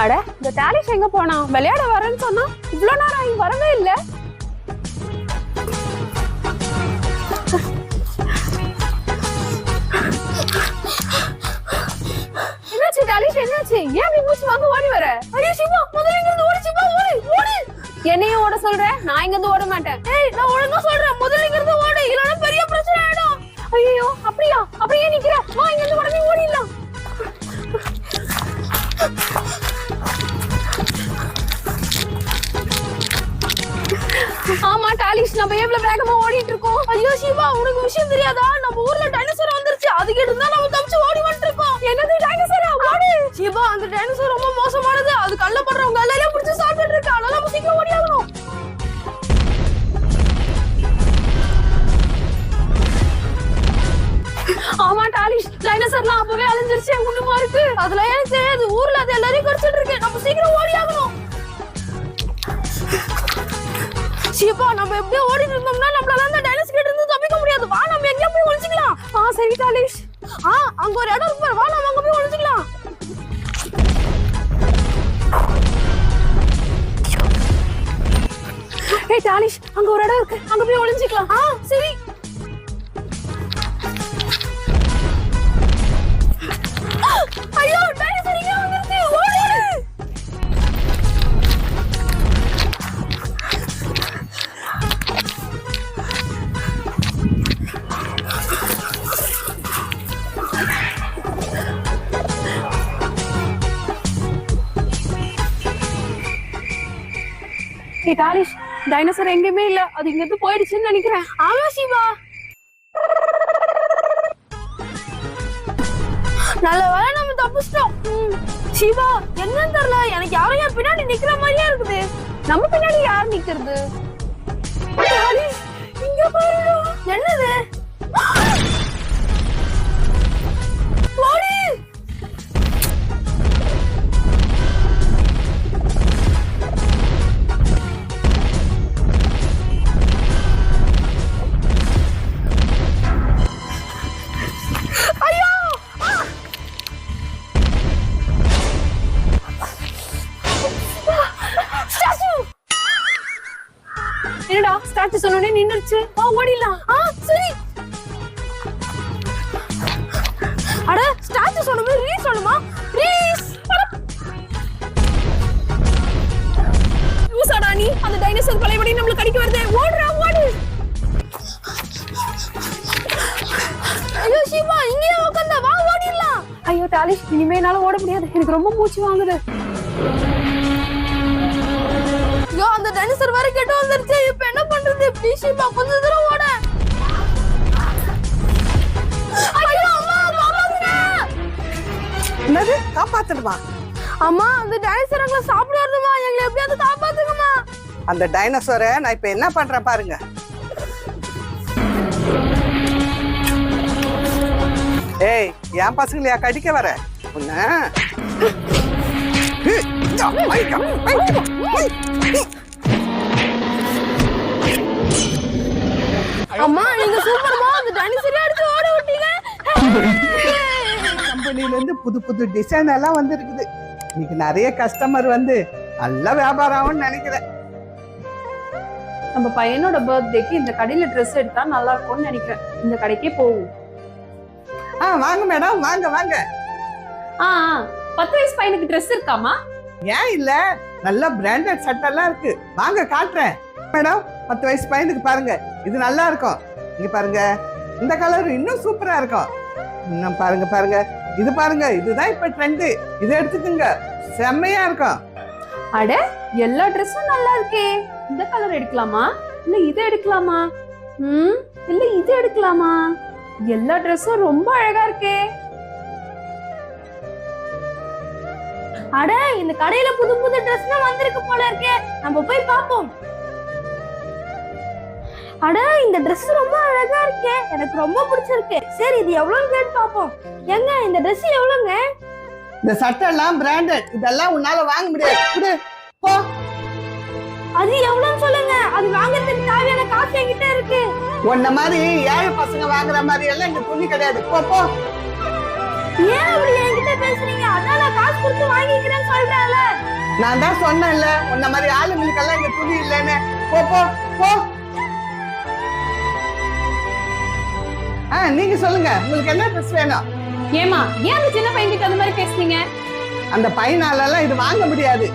அட, இந்த டாலிஷ் எங்க போனா? விளையாட வரேன்னு சொன்னா இவ்வளவு நேரம் இங்க வரவே இல்ல. என்னாச்சு டாலிஷ், என்னாச்சு? ஏன் இப்படி மூச்சு வாங்க ஓடி வர? ஐயோ சிவா, முதல்ல இங்க இருந்து ஓடி சிவா, ஓடி ஓடி. என்னையும் ஓட சொல்றேன்? நான் இங்க இருந்து ஓட மாட்டேன். ஏய், நான் ஒழுங்கா சொல்றேன், முதல்ல இங்க இருந்து ஓடு, இல்லனா பெரிய பிரச்சனை ஆயிடும். ஐயோ, அப்படியா? அப்படியே நிக்கிற? வா, இங்க இருந்து உடனே ஓடிடலாம். ஆமா டாலிஷ், நம்ம எவ்வளவு வேகமா ஓடிட்டு இருக்கோம். ஐயோ சிவா, உனக்கு விஷயம் தெரியாதா? நம்ம ஊர்ல டைனோசர் வந்துருச்சு. அதுக்கு இருந்தா நம்ம தப்பிச்சு ஓடி வந்துட்டு இருக்கோம். என்னது டைனோசரா? ஓடு சிவா, அந்த டைனோசர் ரொம்ப மோசமானது. அது கல்ல பண்றவங்க எல்லாம் பிடிச்சு சாப்பிட்டுட்டு இருக்கு. அதனால நம்ம சீக்கிரம் ஓடி ஆகணும். ஆமா டாலிஷ், டைனோசர்லாம் அப்பவே அழிஞ்சிருச்சு. ஒண்ணுமா இருக்கு அதுல ஏன் தெரியாது. ஊர்ல அது எல்லாரையும் கடிச்சிட்டு இருக்கு. நம்ம சீக்கிரம் ஓடி ஆகணும். சிவா, நம்ம எப்படியோ ஓடிட்டு இருந்தோம்னா நம்மளால அந்த டைனோசர் கிட்ட இருந்து தப்பிக்க முடியாது. வா, நம்ம எங்கேயா போய் ஒளிஞ்சிக்கலாம். சரி டாலிஷ். அங்க ஒரு இடம் இருக்கு. வா, நம்ம அங்க போய் ஒளிஞ்சிக்கலாம். ஏய் டாலிஷ், அங்க ஒரு இடம் இருக்கு. அங்க போய் ஒளிஞ்சிக்கலாம். சரி. ஐயோ, டைனோசர் இங்க வந்துருச்சு. ஓடு. ஏய் டாலிஷ், டைனோசர் எங்கேயுமே இல்ல. அது இங்க இருந்து போயிடுச்சுன்னு நினைக்கிறேன். ஆமா சிவா, நல்ல வேளை நம்ம தப்பிச்சிட்டோம். சிவா, என்னன்னு தெரியல, எனக்கு யாரும் என் பின்னாடி நிக்கிற மாதிரியே இருக்குது. நம்ம பின்னாடி யார் நிக்கிறது? டாலிஷ், இங்க பாருங்க. என்னது? ஓடி. என்னடா, ஸ்டாச்சு சொன்னோனே நின்னுச்சு. ஓடிடலாம். சரி. அட, ஸ்டாச்சு சொன்னமே ரீஸ் சொல்லுமா? ரீஸ். யூசாடா நீ? அந்த டைனோசர் பழையபடி நம்மள கடிக்க வருதே. ஓடுறா, ஓடு. ஐயோ சிவா, இங்கேயே உட்கார்ந்தா. வா, ஓடிடலாம். ஐயோ டாலிஷ், இனிமே என்னால ஓட முடியாது. எனக்கு ரொம்ப மூச்சு வாங்குது. ஐயோ, அந்த டைனோசர் வர கிட்ட வந்துருச்சு. இப்ப என்ன பண்றது? ப்ளீஸ் சிவா, கொஞ்சம் தூரம் ஓட. ஐயோ அம்மா, காப்பாத்துங்க. என்னது காப்பாத்துடுமா? அம்மா, அந்த டைனோசர் எங்களை சாப்பிட வருதுமா. எங்களை எப்படியாவது காப்பாத்துங்கம்மா. அந்த டைனோசரை நான் இப்ப என்ன பண்றேன் பாருங்க. ஏய், என் பசங்களையா கடிக்க வர? அம்மா, நீங்க சூப்பர்மா. அந்த டைனோசரை எடுத்து ஓட விட்டீங்க. கம்பெனில இருந்து புது புது டிசைன் எல்லாம் வந்திருக்குது. இன்னைக்கு நிறைய கஸ்டமர் வந்து நல்ல வியாபாரம் ஆகும்னு நினைக்கிறேன். நம்ம பையனோட பர்த்டேக்கு இந்த கடையில ட்ரெஸ் எடுத்தா நல்லா இருக்கும்னு நினைக்கிறேன். இந்த கடைக்கே போவோம். வாங்க மேடம், வாங்க வாங்க. 10 வயசு பையனுக்கு ட்ரெஸ் இருக்காமா? ஏன் இல்ல, நல்ல பிராண்டட் சட்டெல்லாம் இருக்கு. வாங்க காட்டுறேன். மேடம், 10 வயசு பையனுக்கு பாருங்க, இது நல்லா இருக்கும். இங்க பாருங்க, இந்த கலர் இன்னும் சூப்பரா இருக்கும். இன்னும் பாருங்க பாருங்க, இது பாருங்க, இதுதான் இப்ப ட்ரெண்ட். இதை எடுத்துக்கோங்க, செம்மையா இருக்கும். அட, எல்லா ட்ரெஸ்ஸும் நல்லா இருக்கே. இந்த கலர் எடுக்கலாமா இல்ல இது எடுக்கலாமா? இல்ல இது எடுக்கலாமா? எல்லா ட்ரெஸ்ஸும் ரொம்ப அழகா இருக்கே. அட, இந்த கடையில புது புது ட்ரெஸ்லாம் வந்திருக்கு போல இருக்கே. நம்ம போய் பாப்போம். அட, இந்த Dress ரொம்ப அழகா இருக்கே. எனக்கு ரொம்ப பிடிச்சிருக்கு. சரி, இது எவ்வளவு கேட்டு பாப்போம். ஏங்க, இந்த Dress எவ்வளவுங்க? இந்த சட்டை எல்லாம் பிராண்டட். இதெல்லாம் உன்னால வாங்க முடியாது. போ. அது எவ்வளவுன்னு சொல்லுங்க. அது வாங்குறதுக்கு தேவையான காசு என்கிட்ட இருக்கு. உன்ன மாதிரி ஏழை பசங்க வாங்குற மாதிரி எல்லாம் இங்க துணி கிடையாது. போ போ. ஏன் அப்படி என்கிட்ட பேசுறீங்க? அதான் நான் காசு கொடுத்து வாங்கிக்கிறேன்னு சொல்றேன்ல. நான் தான் சொன்னேன்ல உன்ன மாதிரி ஆளுங்களுக்கெல்லாம் இங்க துணி இல்லைன்னு. போ போ போ. நீங்க சொல்லுங்க, உங்களுக்கு என்ன ட்ரெஸ் வேணும்? ஏமா ஏன் அந்த சின்ன பையன்கிட்ட அந்த மாதிரி பேசுறீங்க? அந்த பையனால எல்லாம் இது வாங்க முடியாது.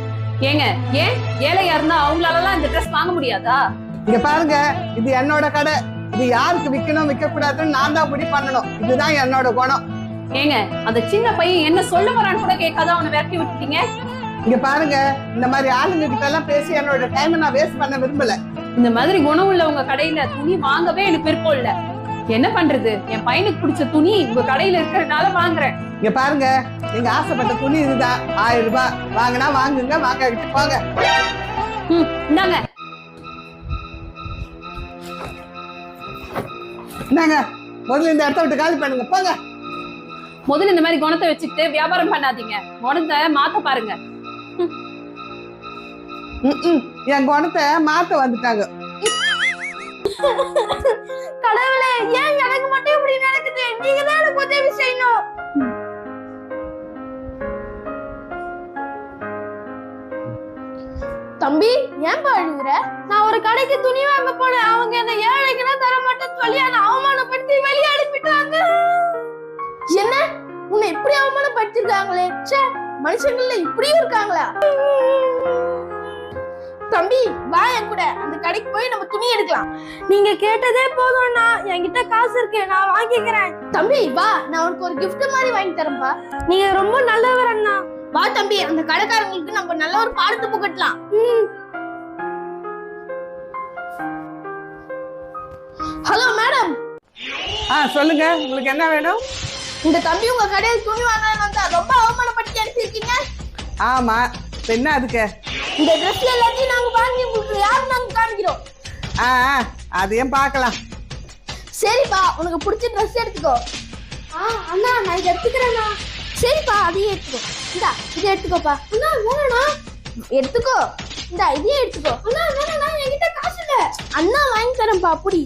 ஏங்க ஏன் ஏழையா இருந்தா அவங்களால எல்லாம் இந்த ட்ரெஸ் வாங்க முடியாதா? இங்க பாருங்க, இது என்னோட கடை. இது யாருக்கு விக்கணும் விற்க கூடாதுன்னு நான் தான் முடிவு பண்ணணும். இதுதான் என்னோட குணம். ஏங்க அந்த சின்ன பையன் என்ன சொல்ல வரான்னு கூட கேட்காத அவனை விரட்டி விட்டுட்டீங்க. இங்க பாருங்க, இந்த மாதிரி ஆளுங்க கிட்ட எல்லாம் பேசி என்னோட டைம் நான் வேஸ்ட் பண்ண விரும்பல. இந்த மாதிரி குணம் உள்ள உங்க கடையில துணி வாங்கவே எனக்கு விருப்பம் இல்ல. என்ன பண்றது, என் பையனுக்கு பிடிச்ச துணி உங்க கடையில இருக்கிறதுனால வாங்குறேன். இங்க பாருங்க, நீங்க ஆசைப்பட்ட துணி இதுதான். 1000 ரூபாய் வாங்கினா வாங்குங்க, வாங்கிட்டு போங்க. இந்தாங்க. என்னங்க, முதல்ல இந்த இடத்த விட்டு காலி பண்ணுங்க, போங்க. முதல்ல இந்த மாதிரி குணத்தை வச்சுக்கிட்டு வியாபாரம் பண்ணாதீங்க. குணத்தை மாத்த பாருங்க. என் குணத்தை மாத்த வந்துட்டாங்க. கடவுளே, ஏன் எனக்கு மட்டும் இப்படி நடக்குது? நீங்க தான் எனக்கு உதவி செய்யணும். தம்பி, ஏன் அழுகுற? நான் ஒரு கடைக்கு துணி வாங்க போனேன். அவங்க என்ன ஏழைக்குன்னா தர மாட்டேன்னு சொல்லி என்ன அவமானப்படுத்தி வெளியே அனுப்பிட்டாங்க. என்ன, உன்னை இப்படி அவமானப்படுத்திருக்காங்களே? ச்சே, மனுஷங்கள்ல இப்படியும் இருக்காங்களா? தம்பி, வா என் கூட அந்த கடைக்கு போய் நம்ம துணி எடுக்கலாம். நீங்க கேட்டதே போதும்னா, என்கிட்ட காசு இருக்கு, நான் வாங்கிக்கிறேன். தம்பி வா, நான் உனக்கு ஒரு gift மாதிரி வாங்கி தரேன்பா. நீங்க ரொம்ப நல்லவர் அண்ணா. வா தம்பி, அந்த கடைக்காரங்களுக்கு நம்ம நல்ல ஒரு பாடத்தை புகட்டலாம். Hello madam. சொல்லுங்க, உங்களுக்கு என்ன வேணும்? இந்த தம்பி உங்க கடையில் துணி வாங்கலாம்னு வந்தா ரொம்ப அவமானப்படுத்தி அனுப்பியிருக்கீங்க. ஆமா, என்ன அதுக்கு? இந்த ட்ரெஸ்ல எல்லாத்தையும் நாங்க வாங்கி உங்களுக்கு யாரு நாங்க காமிக்கிறோம். அதையும் பார்க்கலாம். சரிப்பா, உனக்கு பிடிச்ச ட்ரெஸ் எடுத்துக்கோ. அண்ணா, நான் இதை எடுத்துக்கிறேண்ணா. சரிப்பா, அதையும் எடுத்துக்கோ. இந்தா, இதை எடுத்துக்கோப்பா. அண்ணா வேணா, எடுத்துக்கோ. இந்தா, இதையும் எடுத்துக்கோ. அண்ணா வேணா, என்கிட்ட காசு இல்ல. அண்ணா வாங்கி தரேன்ப்பா, புடி.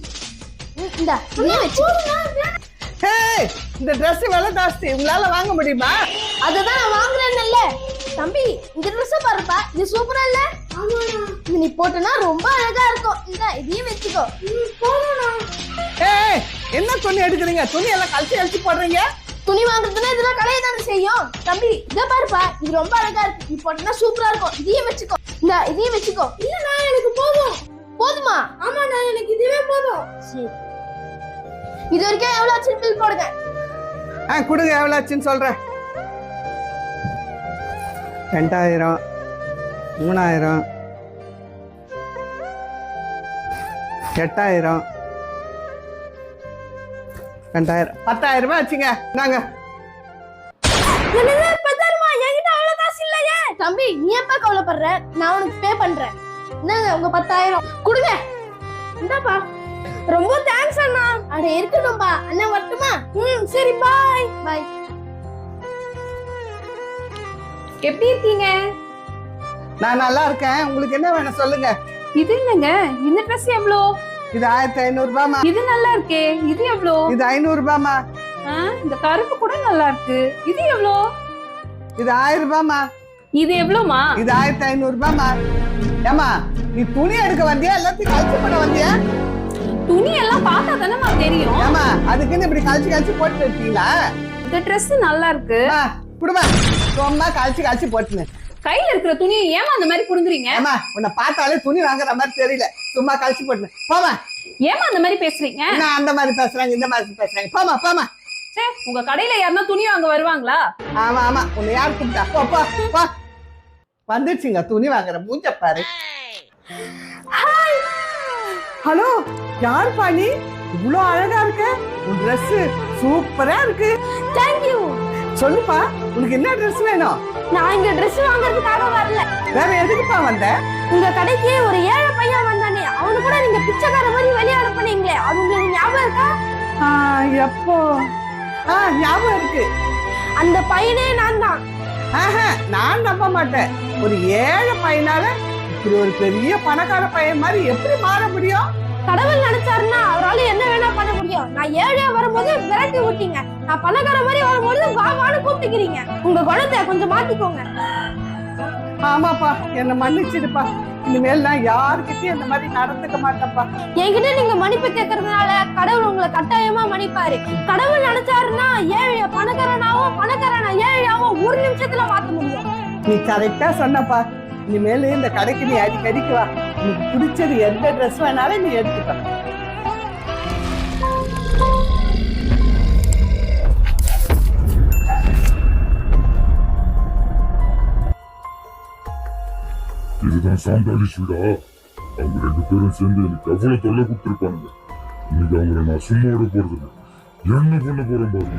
இந்தா, இதையும் வச்சுக்கோ. இந்த Dress விலை ஜாஸ்தி, உங்களால வாங்க முடியுமா? அததான் நான் வாங்குறேன்ல. தம்பி, இந்த Dress பாருப்பா, இது சூப்பரா இல்ல? ஆமாண்ணா. இது நீ போட்டனா ரொம்ப அழகா இருக்கும். இந்தா, இதையும் வச்சுக்கோ. போடுண்ணா. என்ன துணி எடுக்கிறீங்க? துணி எல்லாம் கழிச்சு போடுறீங்க. துணி வாங்குறதுன்னா இதெல்லாம் கடையை தானே செய்யும். தம்பி, இத பாருப்பா, இது ரொம்ப அழகா இருக்கு. நீ போட்டனா சூப்பரா இருக்கும். இதையும் வச்சுக்கோ. இந்தா, இதையும் வச்சுக்கோ. இல்லண்ணா, எனக்கு போதும். போதுமா? ஆமாண்ணா, எனக்கு இதுவே போதும். சரி, இது வரைக்கும் எவ்வளவு ஆச்சுன்னு பில் போடுங்க. கொடுங்க, எவ்வளவு ஆச்சுன்னு சொல்றேன். 2000, 3000, 8000, 2000, 10000 ரூபாய் ஆச்சுங்க. நாங்க தம்பி, நீ எப்ப கவலைப்படுற? நான் உனக்கு பே பண்றேன். என்னங்க, உங்க 10000 கொடுங்க. இந்தாப்பா. ரொம்ப தேங்க்ஸ் அண்ணா. அட இருக்கணும்பா. அண்ணா வரட்டுமா? சரி, பாய். பாய். எப்படி இருக்கீங்க? நான் நல்லா இருக்கேன். உங்களுக்கு என்ன வேணும் சொல்லுங்க. இது என்னங்க, இந்த ட்ரெஸ் எவ்வளோ? இது 1500 ரூபாய்மா. இது நல்லா இருக்கே, இது எவ்வளோ? இது 500 ரூபாய்மா. இந்த கருப்பு கூட நல்லா இருக்கு. இது எவ்வளோ? இது 1000 ரூபாய்மா. இது எவ்வளோமா? இது 1500 ரூபாய்மா. ஏமா, நீ துணி எடுக்க வந்தியா எல்லாத்தையும் கழிச்சு போட வந்தியா? துணி எல்லாம் பார்த்தா தானே தெரியும். ஏமா, அதுக்குன்னு இப்படி கழிச்சு போட்டு இருக்கீங்களா? இந்த ட்ரெஸ் நல்லா இருக்கு. குடுமா, ரொம்ப கழிச்சு போட்டுன்னு கையில இருக்கிற துணி ஏமா அந்த மாதிரி புடுங்குறீங்க? ஏமா, உன்னை பார்த்தாலே துணி வாங்குற மாதிரி தெரியல. சும்மா கழிச்சு போட்டுன்னு போமா. ஏமா அந்த மாதிரி பேசுறீங்க? நான் அந்த மாதிரி பேசுறாங்க, இந்த மாதிரி பேசுறாங்க. போமா போமா. சே, உங்க கடையில யாருன்னா துணி வாங்க வருவாங்களா? ஆமா, உன்னை யார் கூப்பிட்டா? போ போ போ. வந்துடுச்சுங்க துணி வாங்குற மூஞ்ச பாரு. ஹலோ, யார் பாணி? இவ்வளோ அழகா இருக்க. உன் Dress சூப்பரா இருக்கு. Thank you. சொல்லுப்பா, உனக்கு என்ன Dress வேணும்? நான் இங்க Dress வாங்குறதுக்காக வரல. வேற எதுக்குப்பா வந்த? உங்க கடைக்கு ஒரு ஏழை பையன் வந்தானே, அவனு கூட நீங்க பிச்சைக்கார மாதிரி வெளிய அனுப்புனீங்களே, அது உங்களுக்கு ஞாபகம் இருக்கா? எப்போ? ஞாபகம் இருக்கு. அந்த பையனே நான் தான். நான் நம்ப மாட்டேன். ஒரு ஏழை பையனால இப்படி ஒரு பெரிய பணக்கார பையன் மாதிரி எப்படி மாற முடியும்? கடவுள் நினைச்சாருன்னா அவரால என்ன வேணா பண்ண முடியும். நான் ஏழையா வரும்போது விரட்டி விட்டீங்க, நான் பணக்கார மாதிரி வரும்போது வா வான்னு கூப்பிட்டுக்கிறீங்க. உங்க குணத்தை கொஞ்சம் மாத்திக்கோங்க. ஆமாப்பா, என்ன மன்னிச்சிடுப்பா. இனிமேல் நான் யாருக்கிட்டையும் இந்த மாதிரி நடந்துக்க மாட்டேன்ப்பா. என்கிட்ட நீங்க மன்னிப்பு கேட்கறதுனால கடவுள் உங்களை கட்டாயமா மன்னிப்பாரு. கடவுள் நினைச்சாருன்னா ஏழைய பணக்காரனாவும் பணக்காரனா ஏழையாவும் ஒரு நிமிஷத்துல மாத்த முடியும். நீ கரெக்டா சொன்னப்பா. இனிமேல் இந்த கடைக்கு நீ அடிக்கடிக்கு வா. உனக்கு பிடிச்சது எந்த ட்ரெஸ் வேணாலும் நீ எடுத்துக்க. இதுதான் சாந்தாளி வீடா? அவங்க 2 பேரும் சேர்ந்து எனக்கு எவ்வளவு தொல்லை கொடுத்துருப்பானுங்க. இன்னைக்கு அவங்கள நான் சும்மா விட போறது இல்லை. என்ன பண்ண போறேன் பாரு.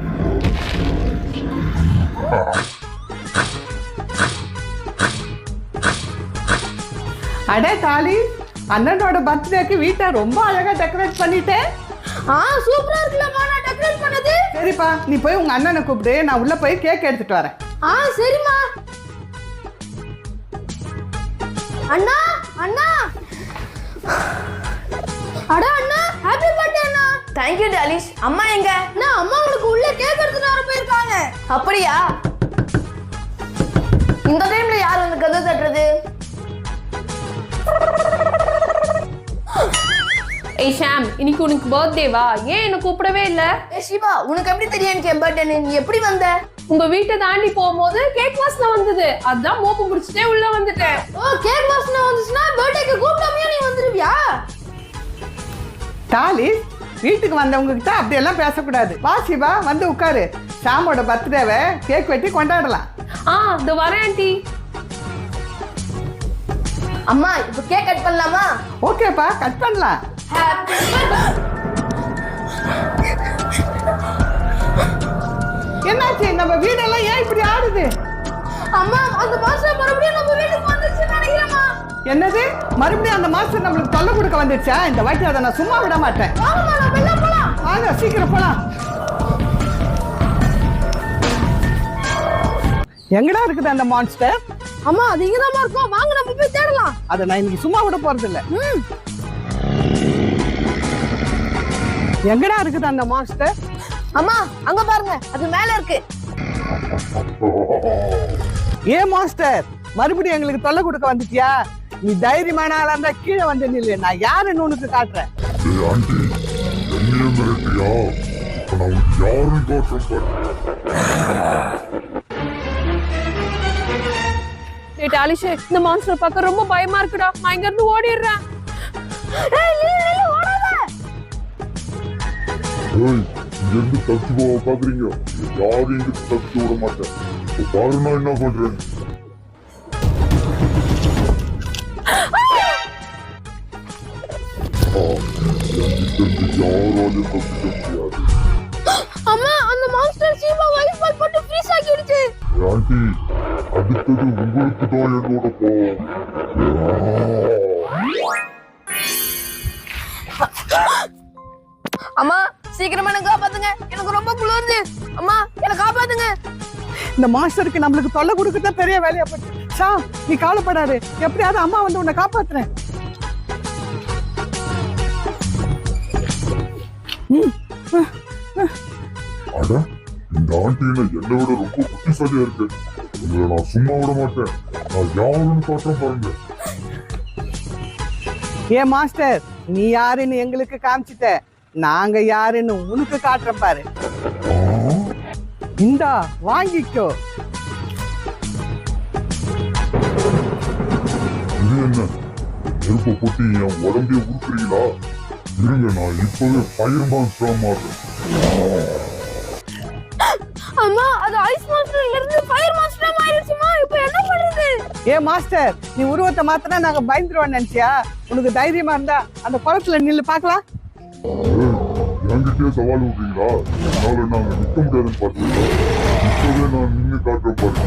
அடே தாலி, அண்ணனோட பர்த்டேக்கு வீட்டை ரொம்ப அழகா டெக்கரேட் பண்ணிட்டேன். சூப்பரா இருக்குல்லம்மா நான் டெக்கரேட் பண்ணது. சரிப்பா, நீ போய் உங்க அண்ணனை கூப்பிடு, நான் உள்ள போய் கேக் எடுத்துட்டு வரேன். சரிம்மா. அண்ணா அண்ணா, அட அண்ணா, ஹேப்பி பர்த்டே அண்ணா. தேங்க் யூ டாலிஷ். அம்மா எங்க? நான் அம்மா உனக்கு உள்ள கேக் எடுத்துட்டு வர போயிருக்காங்க. அப்படியா? இந்த டைம்ல யார் வந்து கதவு தட்டுறது? ஏய் ஷாம், இன்னைக்கு உனக்கு பர்த்டேவா? ஏன் என்ன கூப்பிடவே இல்ல? சிவா, உனக்கு எப்படி தெரியும் எனக்கு என் பர்த்டே? நீ எப்படி வந்த? உங்க வீட்டை தாண்டி போகும்போது கேக் வாசனை வந்தது, அதான் மோப்பு முடிச்சுட்டே உள்ள வந்துட்டேன். கேக் வாசனை வந்துச்சுன்னா பர்த்டேக்கு கூப்பிடாமையா நீ வந்துருவியா? தாலி, வீட்டுக்கு வந்தவங்க கிட்ட அப்படியெல்லாம் பேசக்கூடாது. வா சிவா, வந்து உட்காரு. ஷாமோட பர்த்டேவை கேக் வெட்டி கொண்டாடலாம். இதோ வரேன் ஆண்டி. அம்மா, இப்போ கேக் கட் பண்ணலாமா? ஓகேப்பா, கட் பண்ணலாம். என்னாச்சு? நம்ம வீடெல்லாம் ஏன் இப்படி ஆடுது? அம்மா, அந்த மாஸ்டர் மறுபடியும் நம்ம வீட்டுக்கு வந்துருச்சுன்னு நினைக்கிறேம்மா. என்னது? மறுபடியும் அந்த மாஸ்டர் நம்மளுக்கு தொல்லை கொடுக்க வந்துருச்சா? இந்த வாட்டி அதை நான் சும்மா விட மாட்டேன். வாங்கம்மா, நம்ம வெளில போலாம். வாங்க, சீக்கிரம் போலாம். எங்கடா இருக்குது அந்த மான்ஸ்டர்? அம்மா, அது இங்கதான் இருக்கும். வாங்க நம்ம போய் தேடலாம். அதை நான் இன்னைக்கு சும்மா விட போறது இல்ல. எங்கடா இருக்குது அந்த மான்ஸ்டர்? அம்மா, அங்க பாருங்க, அது மேல இருக்கு. ஏன் மாஸ்டர், மறுபடியும் எங்களுக்கு தொல்லை கொடுக்க வந்துட்டியா? நீ தைரியமான ஆளா இருந்தா கீழே வந்து நில்லு, நான் யாருன்னு உனக்கு காட்டுறேன். ஏய் ஆண்டி, என்னையே மிரட்டியா? இப்ப நான் உனக்கு யாருன்னு காட்டுறேன் பாரு. ஏய் டாலிஷ், இந்த மான்ஸ்டர் பார்க்க ரொம்ப பயமா இருக்குடா. நான் இங்க இருந்து ஓடிடுறேன். ஏய் நில்லு, ஓடாத. ஏய், இங்க இருந்து தப்பிச்சு போக பாக்குறீங்க? யாரும் இங்க தப்பிச்சு விட மாட்டேன். இப்ப பாரு நான் என்ன பண்றேன். யாராலும் தப்பிக்க முடியாது. அம்மா, அந்த மான்ஸ்டர் சீமா வைஃப் பால் போட்டு ஃப்ரீஸ் ஆக்கிடுச்சு. ஆண்டி, அடுத்தது உங்களுக்கு தான் என்னோட பாவம். அம்மா, சீக்கிரமா என்ன காப்பாத்துங்க, எனக்கு ரொம்ப குளிருது. அம்மா, என்ன காப்பாத்துங்க. இந்த மாஸ்டருக்கு நம்மளுக்கு தொல்லை கொடுக்கறத பெரிய வேலையா போச்சு. ஷா, நீ கவலைப்படாது, எப்படியாவது அம்மா வந்து உன்னை காப்பாத்துறேன். அட, இந்த ஆண்டியில என்னை விட ரொம்ப புத்திசாலியா இருக்கு. உங்களை நான் சும்மா விட மாட்டேன். நான் யாருன்னு காட்டுறேன் பாருங்க. ஏன் மாஸ்டர், நீ யாருன்னு எங்களுக்கு காமிச்சிட்ட, நாங்க யாருன்னு உனக்கு காட்டுறேன் பாரு. இந்தா, வாங்கிக்கோ. இது என்ன? நெருப்பை போட்டு என் உடம்பே உருக்குறீங்களா? இருங்க, நான் இப்பவே ஃபயர் மான்ஸ்டரா மாறுறேன். அம்மா, அது ஐஸ் மான்ஸ்டர்ல இருந்து ஃபயர் மான்ஸ்டரா மாறிடுச்சுமா. இப்போ என்ன பண்றது? ஏன் மாஸ்டர், நீ உருவத்தை மாத்தினா நாங்க பயந்துருவோம்னு நினைச்சியா? உனக்கு தைரியமா இருந்தா அந்த குளத்துல நில்லு பாக்கலாம். என்கிட்டயே சவால் விடுறீங்களா? என்னால நாங்க நிக்க முடியாதுன்னு பாத்தீங்களா? இப்பவே நான் நின்னு காட்டுறேன் பாருங்க.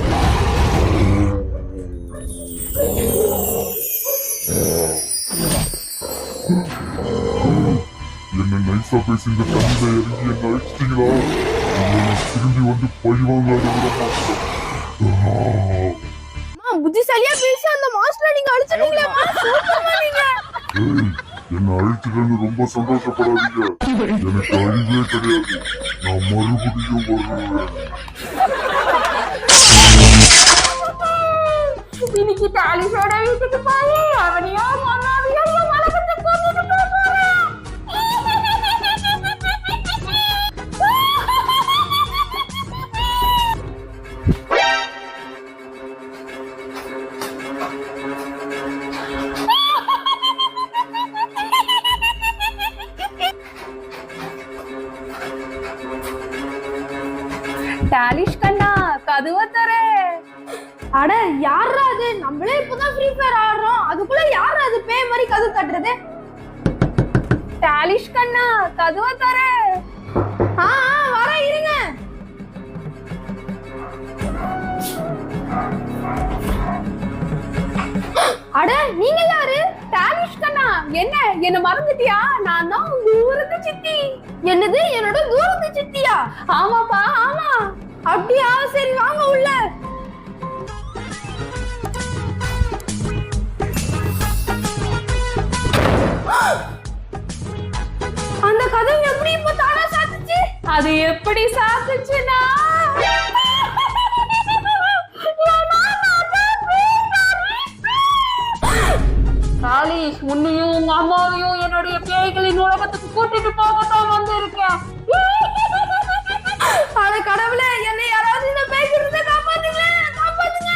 என்ன நைஸா பேசி இந்த தண்ணியில இறங்கி என்ன அழிச்சிட்டீங்களா? திரும்பி வந்து பழி வாங்க அம்மா, புத்திசாலியா பேசி அந்த மாஸ்டரை நீங்க அழிச்சிட்டீங்களேம்மா. சூப்பர்மா நீங்க. ஏய், என்னை அழிச்சிட்டேன்னு ரொம்ப சந்தோஷப்படாதீங்க. எனக்கு அழிவே கிடையாது. நான் மறுபடியும் வருவேன். இன்னைக்கு டாலிஷோட வீட்டுக்கு போய் அவனையோ மன்னாவையோ உலகத்தை கொண்டுட்டு போறேன். டாலிஷ் கண்ணா கதவை தர. அட யாரா அது? நம்மளே இப்பதான் ஃப்ரீ ஃபயர் ஆடுறோம், அதுக்குள்ள யாரா அது பேய் மாதிரி கதவு தட்டுறது? டாலிஷ் கண்ணா கதவை தர. வர இருங்க. அட நீங்க யாரு? டாலிஷ் கண்ணா என்ன மறந்துட்டியா? நான் தான் உங்க தூரத்து சித்தி. என்னது என்னோட தூரத்து சித்தியா? ஆமாப்பா ஆமா. அப்படியா? சரி வாங்க உள்ள. அந்த கதவு எப்படி இப்ப தானா சாத்துச்சு? அது எப்படி சாத்துச்சுன்னா டாலிஷ், உன்னையும் உங்க அம்மாவையும் என்னுடைய பேய்களின் உலகத்துக்கு கூட்டிட்டு போகத்தான் வந்து இருக்கேன். அட கடவுளே, என்னை யாராவது இந்த பேய்க்கு இருந்து காப்பாத்துங்க, காப்பாத்துங்க.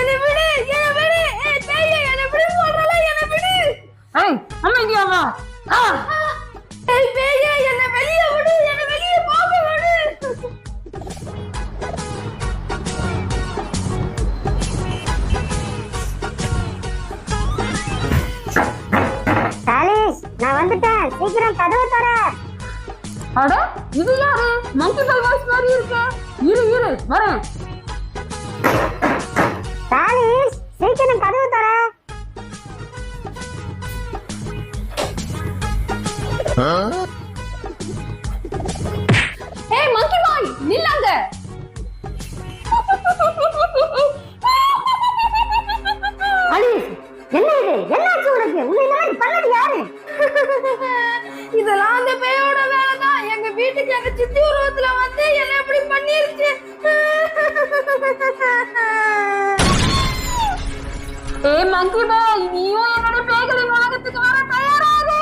என்னை விடு, என்னை விடு. பேயே, என்னை விடு சொல்றல, என்னை விடு. அமைதியாமா. பேயே, என்னை வெளியே விடு, என்னை வெளியே போக விடு. டாலிஷ், நான் வந்துட்டேன். சீக்கிரம் கதவை தர. அட இது யாரு? மங்கி பாய் வாய்ஸ் மாதிரி இருக்கு. இரு வரேன். டாலிஷ், சீக்கிரம் கதவை தர. ஏய் மங்கி பாய் நில்லுங்க. டாலிஷ், என்ன இது? என்னாச்சு உனக்கு? உன்னை இந்த மாதிரி பண்ணது யாரு? இதெல்லாம் அந்த பேயோட வேலைதான். எங்க வீட்டுக்கு எங்க சித்தி உருவத்துல வந்து என்ன இப்படி பண்ணிருச்சு. ஏய் மங்கி பாய், நீயும் என்னோட பேய்களின் உலகத்துக்கு வர தயாராகு.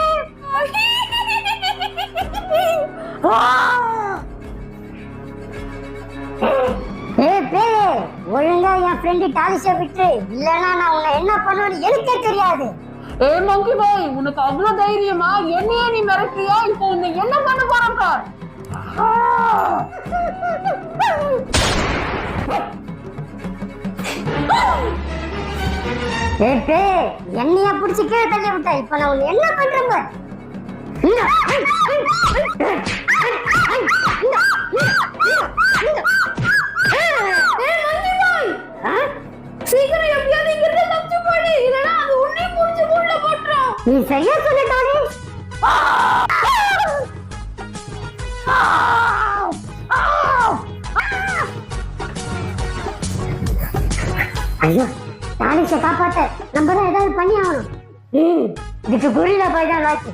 ஏய் பேயே, ஒழுங்கா என் ஃப்ரெண்டு டாலிஷை விட்டு, இல்லைன்னா நான் உன்னை என்ன பண்ணுவேன்னு எனக்கே தெரியாது. ஏய் மங்கி பாய், உனக்கு அவ்வளவு தைரியமா? என்னையே நீ மிரட்டுறியா? இப்போ உன்னை என்ன பண்ண போறேன் பார். ஏய் பேயே, என்னைய பிடிச்சி கீழே தள்ளி விட்ட. இப்ப நான் உன்னை என்ன பண்றேன் பார். சீக்கிரம் எப்படியாவது இங்க இருந்து தப்பிச்சு போடு, இல்லனா அது உன்னை புடிச்சு உள்ள போட்டுரும். நீ சரியா சொன்ன டாலிஷ். ஐயோ, டாலிஷை காப்பாத்த நம்ம தான் ஏதாவது பண்ணி ஆகணும். இதுக்கு குரிலா போய் தான் லாச்சு.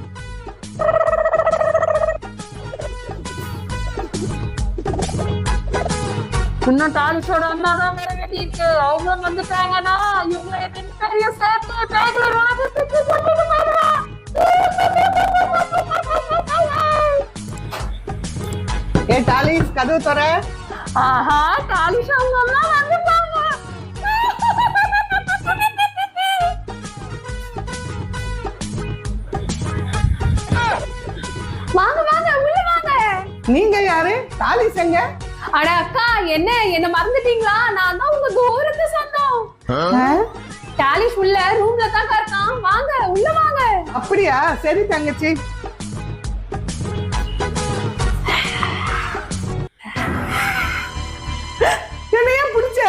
இன்னும் டாலிஷோட அம்மா தான் வர வேண்டியிருக்கு. அவங்க வந்துட்டாங்கன்னா இவங்களை ரெண்டு பேரையும் சேர்த்து பேய்களின் உலகத்துக்கு கூட்டிட்டு போயிடுவேன். ஏ டாலிஷ், கதவு தர. ஆஹா, டாலிஷ் அவங்க அம்மா வந்துட்டாங்க. வாங்க வாங்க உள்ள வாங்க. நீங்க யாரு? டாலிஷ் எங்க? அட அக்கா, என்ன மறந்துட்டீங்களா? நான் தான் உங்க தூரத்து சொந்தம். டாலிஷ் உள்ள ரூம்ல தான் இருக்கான். வாங்க உள்ள வாங்க. அப்படியா? சரி தங்கச்சி. என்னைய பிடிச்ச?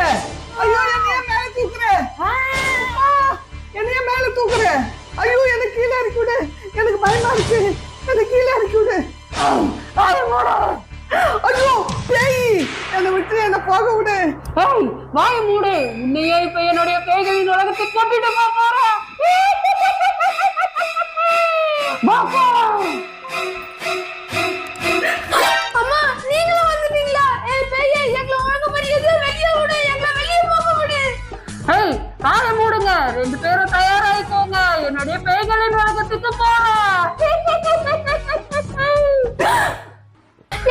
ஐயோ, என்னைய மேல தூக்குற. என்னைய மேல தூக்குற. ஐயோ, எனக்கு கீழே இறக்கி விடு. எனக்கு பயமா இருக்கு. எனக்கு கீழே இறக்கி விடு. ஐயோ பேய், என்னை விட்டு என்ன போக விடு. வாய மூடு. உன்னையே இப்ப என்னுடைய பேய்களின் உலகத்தை கொண்டுட்டு போறேன். அம்மா நீங்களும் வந்துட்டீங்களா? ஏய் பேயே, எங்களை ஒழுங்குபடி எதுவும் வெளியே விடு, எங்களை வெளியே போக விடு. வாய மூடுங்க. 2 பேரும் தயாராயிக்கோங்க. என்னுடைய பேய்களின் உலகத்துக்கு போறோம்.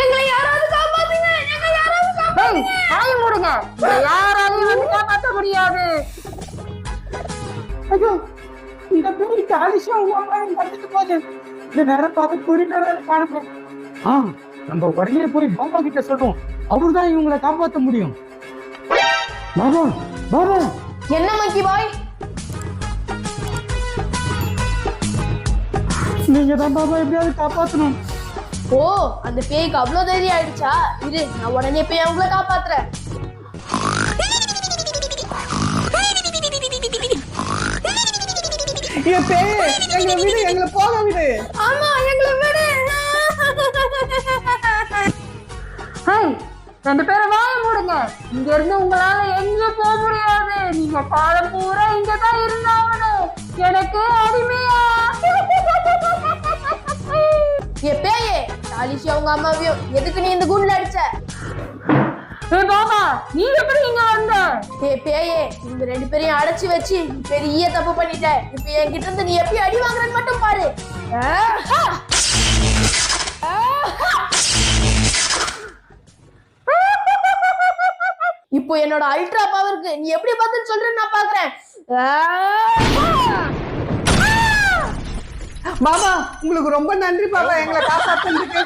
எங்களை யாராவது காப்பாத்துங்க, எங்களை யாராவது காப்பாத்துங்க. வாய மூடுங்க. யாராலையும் வந்து காப்பாற்ற முடியாது. ஐயோ, இந்த பேய் தாலிஷா வந்துட்டு போகுது. இந்த நேரம் பார்த்து கூறினாரு காணப்போம். நம்ம உடனே போய் பாபா கிட்ட சொல்றோம். அவர்தான் இவங்களை காப்பாற்ற முடியும். பாபா, பாபா, என்ன மங்கி பாய்? நீங்க தான் பாபா எப்படியாவது காப்பாற்றணும். ஓ, அந்த பேய்க்கு அவ்வளவு தைரியம் ஆயிடுச்சா? இரு, நான் உடனே போய் அவங்கள காப்பாத்துறேன். என் பேய், எங்களை விடு, எங்களை போக விடு. ஆமா, எங்களை விடு. 2 பேரும் வாய மூடுங்க. இங்க இருந்து உங்களால எங்கேயும் போக முடியாது. நீங்க காலம் பூரா இங்கதான் இருந்தாகணும். எனக்கு அடிமையா? ஏ பேயே, தாலிஷி அவங்க அம்மாவையும் எதுக்கு நீ இந்த குண்ட்ல அடிச்ச? பாபா, நீ எப்படி இங்க வந்த? ஏ பேயே, இந்த 2 பேரையும் அடைச்சு வச்சு நீ பெரிய தப்பு பண்ணிட்ட. இப்ப என்கிட்ட இருந்து நீ எப்படி அடி வாங்குறன்னு மட்டும் பாரு. இப்போ என்னோட அல்ட்ரா பவருக்கு நீ எப்படி பதில் சொல்றேன்னு நான் பாக்குறேன். பாபா, உங்களுக்கு ரொம்ப நன்றி பாபா, எங்களை காப்பாத்துறதுக்கு.